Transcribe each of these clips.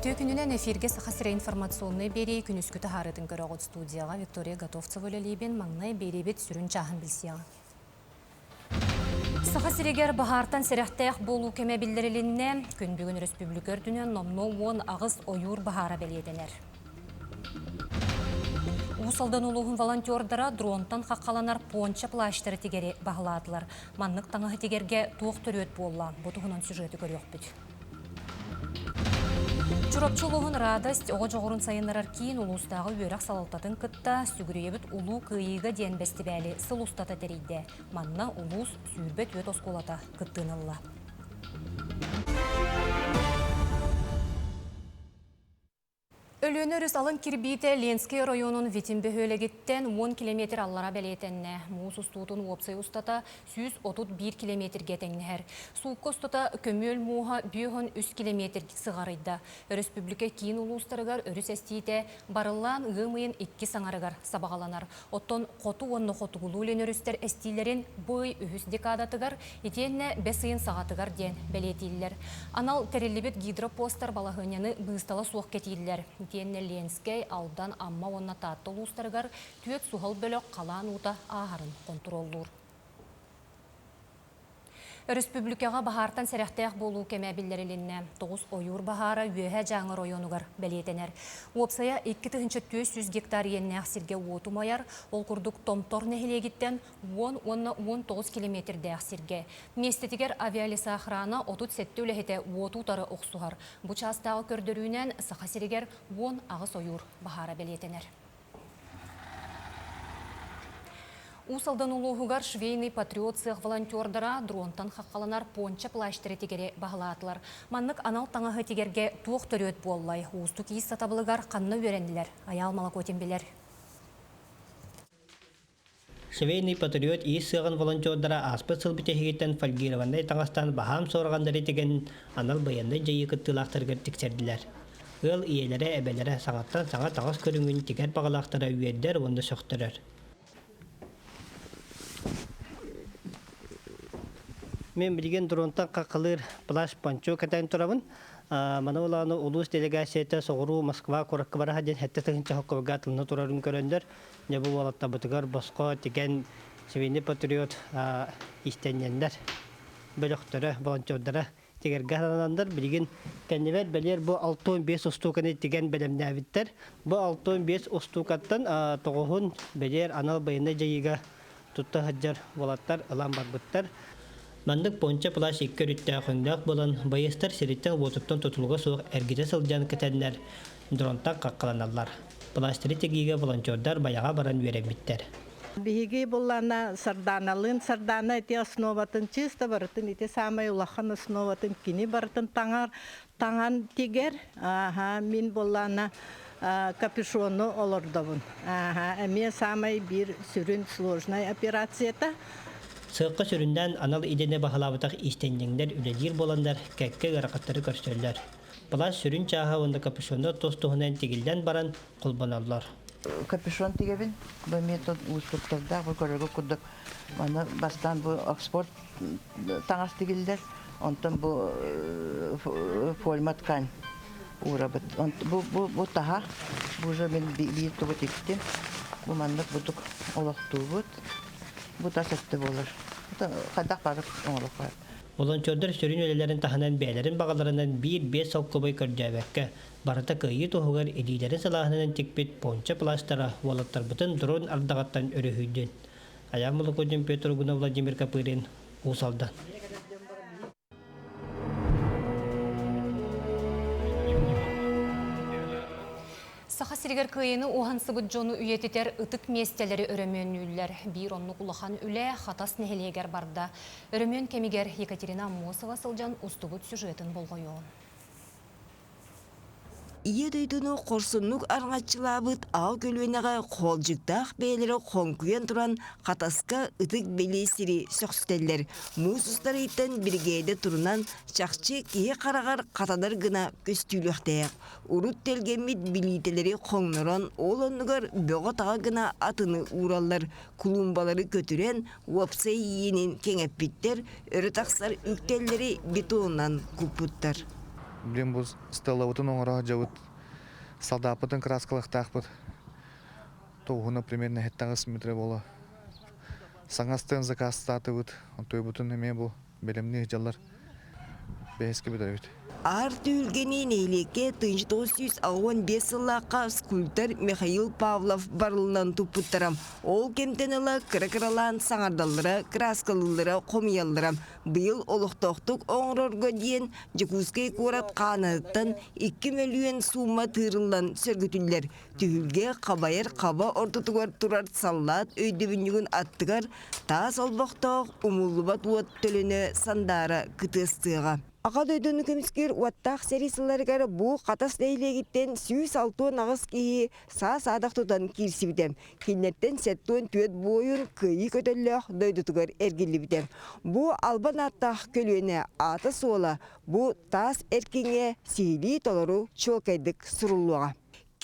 Өтө күнінен эфирге сақасыра информационный бері күнүскүті харытын көріғыт студияға Виктория Готовцева лебен маңнай беребет сүрін чағын білсияға. Сақасырегер бағартан сәрәқтәйқ болу кеме білдірілінне күн бүгін республикер дүнен номно 10 ағыз ойур бағара бәледенер. Усалдан улуғын волонтердара дронтан қаққаланар понча плаштары тегері бағыладылар. Маннық таңығы тегерге тоқ түрет болла. Бұтығынан сюжеті көрек бүт. Чурапчылығын радость, оғы жоғырын сайынларар кейін улустағы өрақ салалтатын кытта сүгіребіт улу күйігі ден бәсті бәлі сыл ұстата тәрейді. Манна улус сүйірбет өт осколата кыттынылла. Өлөнөріс алын кирбейті Ленскай районын Витимбе хөлегеттен 10 километр аллара бәлетенне. Муыз ұстуытын уопсай ұстата 131 километрге тәңнәр. Суыққа ұстата көмел муға 100 километр сығарыйда. Республика кейін ұлыстарығар өріс әстейді барылан ғымайын 2 саңарығар сабағаланар. Оттон қоту онны қотуғылу өлөнөрістер әстейлерін бой үхіс декадатығар, етенне бәсейін сағатығар ден бәлетейлер. Анал тәрелебет гидропостар балағыняны бұғыстала суық кетейлер. Тиенне Ленскай алдан амма онна татты ұлыстарығар түйет суғал бөлік қалан ұта ағарын контроллур. Республикаға бағартан сәрәқтәйқ болу кеме білдірілінне 9 ойур бағара өйе жаңы районығар бәлетенер. Уопсая 2-300 гектар енне ақсерге отумайар, ол күрдік томтор нәхілегіттен 10-19 километрді ақсерге. Местетігер авиалиса охрана 37 өліхеті отутары оқсуғар. Бұ частағы көрдірінен сақасерегер 10 ағыз ойур бағара бәлетенер. Усалдан улуғығар швейный патриот сық волонтердара дронтан қаққаланар понча плаштыры тегере бағылатылар. Маннық анал таңағы тегерге туық түрет боллай. Уысту кейіс сатабылығар қанны өренділер. Аял малақ өтембелер. Швейный патриот иіс сығын волонтердара аспы сылбітехегеттен фальгировандай таңастан бағам сорғандары теген анал баяндай жайы күттілақтырғыр тексерділер. Ғыл иелері әбелері саңаттан саңа тағыз көріңін тегер бағалақтыра үйеддер онды соқтырыр. Мен білген дронтан қақылыр плаш панчо кәтәйін тұрабын. Мана олағыны улус делегацияты соғыру Москва қораққы бара ден әтті тұхынча хоққыға тылны тұрарын көріндер. Не бұл олатта бұтығар босқо теген швейный патриот истенендер. Бөліқтері, волонтердері тегерге ғаланандар. Білген кәневер бәлер бұл 6-5 ұстуқаны теген бәлемді әвіттер. Бұл 6-5 ұстуқаттан тоғығын бәлер анал байына жайыға тұтты ғаджар болаттар, ылан барбыттар. Мандык понча плаш 2 рүттә қоңдақ болан байыстар сиреттен отыптан тұтылға суық әргеде сылжан кәтәнлер дронтан қаққаланалар. Плаштыры тегіге волонтердар баяға баран вереміттер. Биһиги буллана сардана эти основатын чисто бартын эти самый улахан основатын кини бартын таңан тигер мин буллана капюшону олордовун. Эме самый бир сүрүн сложная операцията. Сыққа сүрінден анал идене бағалабытақ истенжеңдер үлелер боландар кәкке ғарақаттары көрсөллер. Бұлас сүрін чаға онда капюшонды тостуғынан тегілден баран құлбаналар. Капюшон тегебін, бұл метод ұстықтарда, бұл көрігі күрдік. Оны бастан бұл экспорт таңас тегілдер, онтан бұл форма ткань ұғырабыт. Бұл таға, бұл жа мен бейт тұғы тектен, бұл мандық бұдық олақту бұд. Бұл тасетті болыр. Қадақ барып оңылық бар. Волонтердар сүрін өлелерін тахынан бәлерін бағаларынан 1-5 сал көбай көрдәбәкке. Барыта күйі тұғығар елейлерін салағынан текпет понча пластара уалаттар бұтын дрон ардағаттан өрі хүйден. Аямылы көден Петр Гуна Владимир Капырин Усалдан. Сақасырегер күйені оған сыбыт жону үйететер ұтық местелері өрөмөн үйлер. Бір онны құлақан үлі қатас нәхелегер барда. Өрөмөн кемегер Екатерина Мосова сылжан ұстығыт сюжетін болғайуын. Ие дөйдіні қорсынлық арғатшылабыт ау көлуенеға қолжықтақ бәлері қонкуен тұран қатасқа ұтық бәлесірі сөкстелер. Мұсыстар еттен біргейді тұрынан шақчы кие қарағар қатадар гына көстүйліқтәйік. Урут телгемит билителери қоңныран олонығар бөға таға гына атыны ураллар кулумбалары көтірен уапсай иенін кеңеппиттер, өрі тақсар үктелері бетоннан күппуттар. Блин, бу стеллавытын оңора жабыт салдапытын краскалыктакпыт. Тоғуна примерно 7 метр боло. Саңастын закастатыбыт. Тойбутун эме бу белемни жаллар беске бедебит. Ар түйілгенен ейлеке 1915 сыллаққа скульптор Михаил Павлов барылынан тұппыттырам. Ол кемтенілі кірі-кіралан саңардалыра, краскалылыра, қомиялыра. Бұйыл олықтоқтық оңырорға дейін Жекускай қорат қанаттан 2 миллион сума тырылан сөргітілер. Түйілге қабайыр қаба ортытығар тұрар саллат өйдебінігін аттығар тас олбақтақ умулыбат уат төліні сандара күтістіға. Ағад өйдіні көміскер уаттақ серисілергер бұл қатас дейлегіттен сүйіс алтуын ағыз кейі саас-адақ тұтан кирсі бітем. Кеннеттен сәттуын түйет бойын күйі көтелліғ дөйдітігер әргелі бітем. Бұл албан аттақ көлуіне аты сола, бұл тас әркеңе сейлі толыру чолкайдық сұрулуға.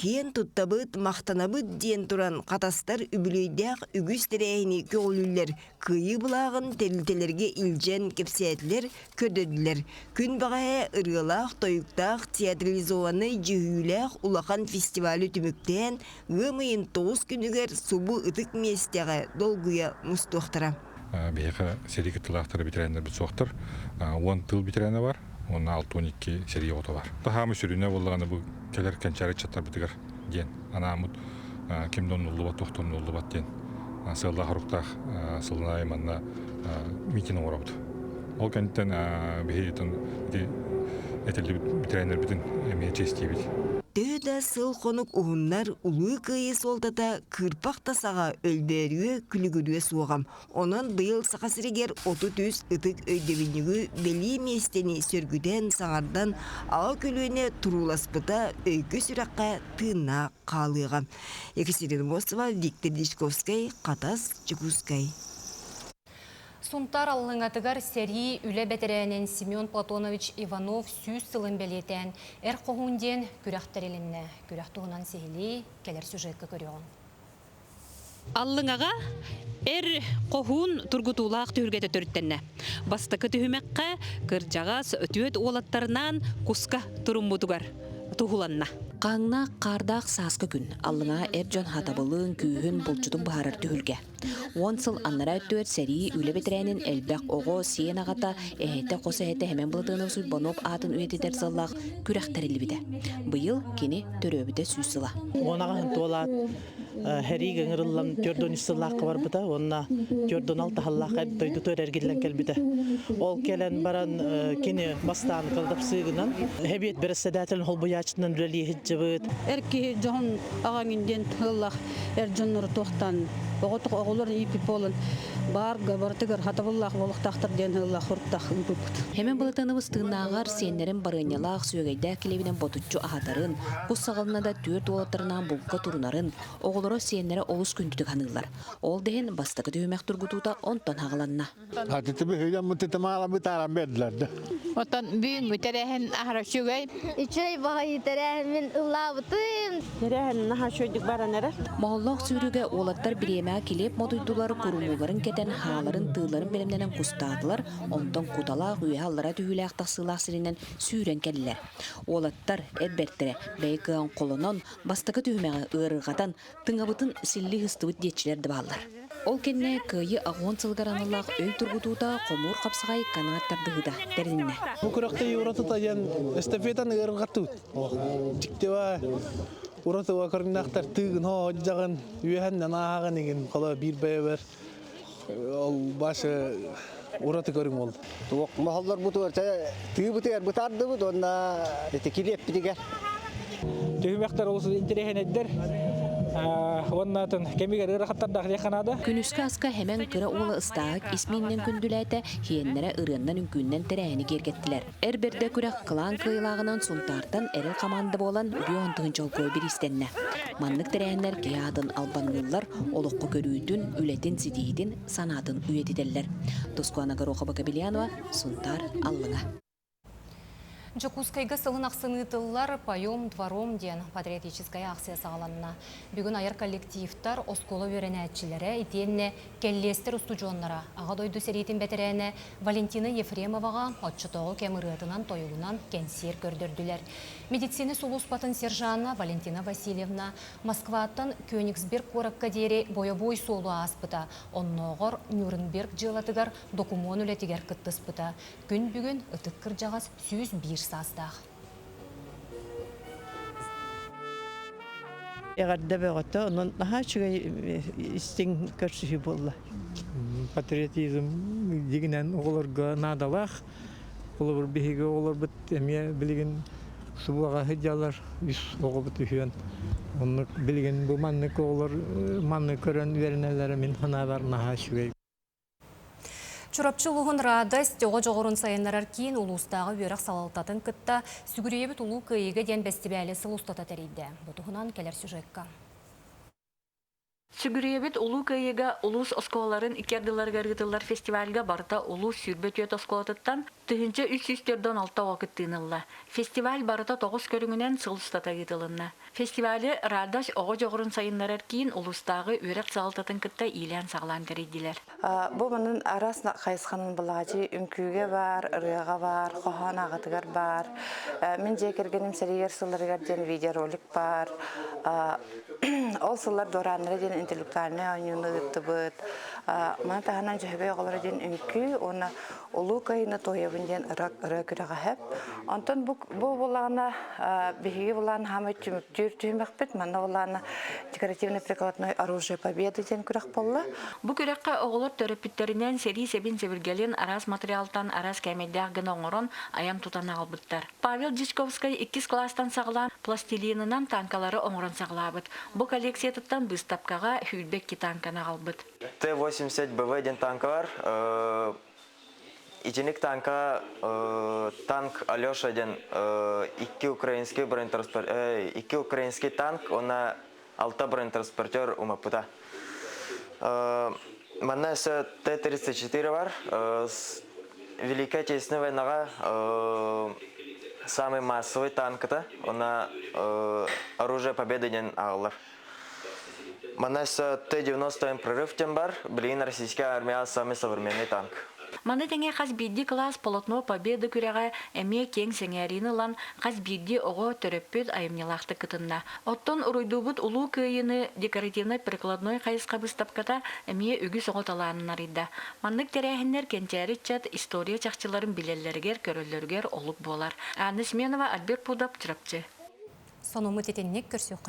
Кен туттабыт, мақтанабыт ден туран қатастар үбілейдәқ үгіс тірәйіні көлілер, күйі бұлағын тәрілтелерге илжен кепсиятлер көдеділер. Күн бағая ұрғылақ, тойықтақ, театрализуаны жүйіләқ улақан фестивалі түміктен ғымайын 9 күнігер субу ұтық местеға долгуя мұстуқтыра. Бейіқі серикі тылақтары бітірәнер біт соқтыр. 10 тыл бітірәні бар. 16-12 серия ота бар. Тахамы сүріне болғаны бұл келер кәнчәрі чаттар бітігер ден. Анамыд кемден ұлы бат, тоқтон ұлы бат ден. Сылда қаруқтақ сылына айманна митинг орабыды. Ол кәнттен бейетін әтелді бітірәнер бітін әмейе честей біді. Төда сыл қонық ұғыннар ұлы күйі солтата кырпақ тасаға өлберіе күлігіріе суағам. Онан бұйыл сақасырегер 30 ұтық өйдебінігі белі местені сөргіден саңардан ау көлуіне тұруласпыта өйкі сүраққа тына қалыға. Екатерина Мосова, Виктор Дишковскай, Қатас, Жекускай. Сунтар аллыңатыгар сери үлі бәтірәнен Семен Платонович Иванов сүйіз сылын бәлетен әр қоғунден күрәқтәрелінне. Күрәқтуғынан сейлі келер сюжеткі көріған. Аллыңаға әр қоғуын тұргутулақ түргеті түрттенне. Бастықы түхімәққа кыржағас өтует олаттарынан құсқа тұрымбудугар тұғыланна. Қаңна қардақ сасқы күн, аллыңа әржон хатабылың күйін бұлчудың бағарар түхілге. Онсыл аннара өттует сәрі үлі бетірәнін әлбәқ оғы сиен ағата әйті қосы әйті әмен бұлытығының сұй бонып атын өйетедер сыллақ күрәқтәрілі біді. Бұйыл кені төрөбіде сүй сыла. Онаға толат Хәрі гыңырылам төрдөн сыллақы бар бұда, онна төрдөн алты халлақы дойды төр әргелен кәлбіді. Ол кәлін баран кені бастан қылдып сығынан, әбет бір сәдәтілін ол бұячынан үлі хиджібіт. Әркі жоғын ағаңынден тұғылақ әржонлары тоқтан, оғытық оғыларын епіп болын, барға бартығыр хатабыллақ болықтақтыр ден ұллақ ұрттақ үгіпіт. Hemen balıtanımız tığınağar senlerin barınyalaq süyegeyde kilevinen botutçu ahatarın, kussağılına da tüyört olatlarından bulka turunarın, oğulları senlere olus küntüdük hanılar. Ol dehen bastakı tüyümek turgutuda ondan hağılanna. Hatiti bir hüyden müttetemağla bir taran bedlerdi. Otan büyük müterehen ahra sügey. İçey bağı terehemin ılavıtın. Terehen naha şöydük baranere. Mahallaq sürüge olatlar bilemeğe kilep moduydular kurumuların keten hağların tığların belimlenen kustadılar, ondan kutala güyahallara tühülək taksılaq sirinen süren kelliler. Olatlar elbettere beykığın kolunun bastakı tühümeğe ığırğatan tıngabıtın silli hıstıvıt detçiler dıballar. Ol kenne kıyı ağon sılgaranılaq öy turgutuda komur kapsağay kanaattardığıda derinne. Bu kırıqta yuratı tayan estafetan ığırğatut. Çıkteva uratı vakarınaqtar tığın hoğacağın üyehenden ağağın egin kala bir beyber. Ol başı uratı görüm oldu. Mahallar bu tuvarsa tüy biter butardı bu onda tekili hep bidiger. Tühümekler olsun interehen eder. Ondan kemiger ıraqattarda yaxanada. Günüskü aska hemen kıra oğla ıstağık isminden kündüləte hiyenlere ırığından ünkünden tereyini gergettiler. Erberde kürak kılan kıyılağının suntardan eril kamandı olan üriyon tığınçol koy bir istenne. Manlık tereyinler kıyadın albanlılar oluqqa körüydün, ületin sidiydin, sanatın üyetideller. Toskuana Garoqa Bakabilianova, Suntar Allına. Жокускайга сылын ақсынытылар «Поем двором» ден патриотическая акция сағаланына. Бүгін айыр коллективтар осколы өренәтчілері итенне келлестер устужонлара. Аға дойду серейтін бәтерәне Валентина Ефремоваға отчытоғы кемірытынан тойуынан кенсер көрдірділер. Медицины сулуспатын сержанна Валентина Васильевна Москваттан Кёнигсберг коракка дері бойобой солу аспыта. Онноғыр Нюрнберг жылатыгар докумон үлетігер кыттыспыта. Күн бүгін ұтық кіржағас 101 састақ. Егерде бөгөтө, онун наха чүгей истин көрсүхү болла. Патриотизм дегенен оғылырға надалақ, олар бігігі олар бұт әме білген субаға хыджалар үс оғы бұт үйен. Оны білген бұл манны оғылар манны көрін вернелері мен ханабар наха чүгей. Чурапчылығын радость оғы жоғырын сайынларар кейін улустағы өріқ салалтатын кытта сүгірейбіт улу күйеге ден бәстібәлі сыл ұстата тәрейді. Бұтығынан келер сюжетка. Сүгүребет улуу кыйыга улус осколарын икердыларга ыргытылар фестивальга барта улус сүрбет өт осколатыттан тыгынча 300-дон 6 вакыт тыынылла. Фестиваль барта 9 көрүңүнен сылыстата гытылынна. Фестивалі радаш ого жогорун сайынларар кийин улустагы өрек салтатын кытта илен саглан кередилер. Бу манын арасына кайсханын булагы үңкүгө бар, ырыга бар, кохан агатыгар бар. Мен же кергеним сериер сылларга ден видеоролик бар. Ол сыллар доранлары ден интеллектуальный ойнуны быт. Мана таханан жөбөй оголор ден үңкү, оны улуу кайына тоябын ден ырык күрага хеп. Онтон бу булагына биги булан хамы түмүктүр түмөкпет, мана буланы декоративно-прикладное оружие победы ден күрак болла. Бу күракка оголор төрөпүттеринен сери себин себилгелин арас материалтан арас кемедяг гына оңорон аям тутана албыттар. Павел Дичковский 2 класстан саглан пластилинынан танкалары оңорон саглабыт. Бу коллекциятыттан выставкага Хүлбекки танканы албыт. Т-80 БВ ден танка бар. Ичинек танка танк Алёша ден 2 украинский танк, она алта бронетранспортер умапыта. Мана Т-34 бар. Великая Отечественная войнага самый массовый танк это, она оружие победы ден аллар. Мана Т-90 прорыв тем бар. Блин, российская армия самый современный танк. Маны теңе қаз бидді класс полотно победы күрәға әме кең сәңәріні лан қаз бидді оғы төрөппөт айымнелақты кытынна. Оттон ұруйдубыт улуу күйіні декоративно-прикладной қайысқа бұстапката әме үгі соғыталанын арыйда. Маннык тәрәхінлер кенчәрі чат история чақчыларын білелергер, көрілергер олық болар. Аны Сменова, Альберт Пудап, Чырапчы. Сонумы тетеннек көрсеу